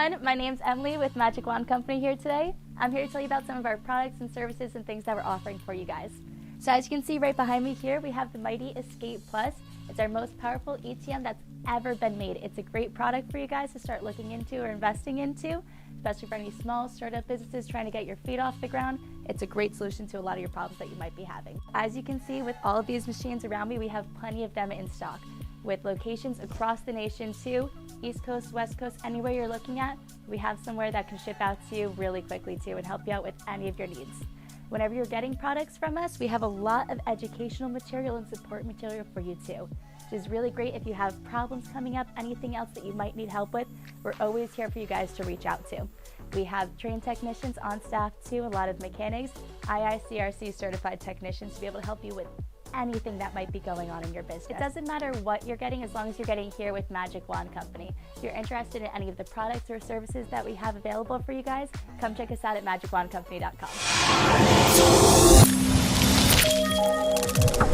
everyone, my name's Emily with Magic Wand Company here today. I'm here to tell you about some of our products and services and things that we're offering for you guys. So as you can see right behind me here, we have the Mighty Escape Plus. It's our most powerful ETM that's ever been made. It's a great product for you guys to start looking into or investing into, especially for any small startup businesses trying to get your feet off the ground. It's a great solution to a lot of your problems that you might be having. As you can see with all of these machines around me, we have plenty of them in stock with locations across the nation too, East Coast, West Coast, anywhere you're looking at, we have somewhere that can ship out to you really quickly too and help you out with any of your needs. Whenever you're getting products from us, we have a lot of educational material and support material for you too, which is really great if you have problems coming up, anything else that you might need help with. We're always here for you guys to reach out to. We have trained technicians on staff too, a lot of mechanics, IICRC certified technicians to be able to help you with anything that might be going on in your business. It doesn't matter what you're getting as long as you're getting here with Magic Wand Company. If you're interested in any of the products or services that we have available for you guys, come check us out at magicwandcompany.com.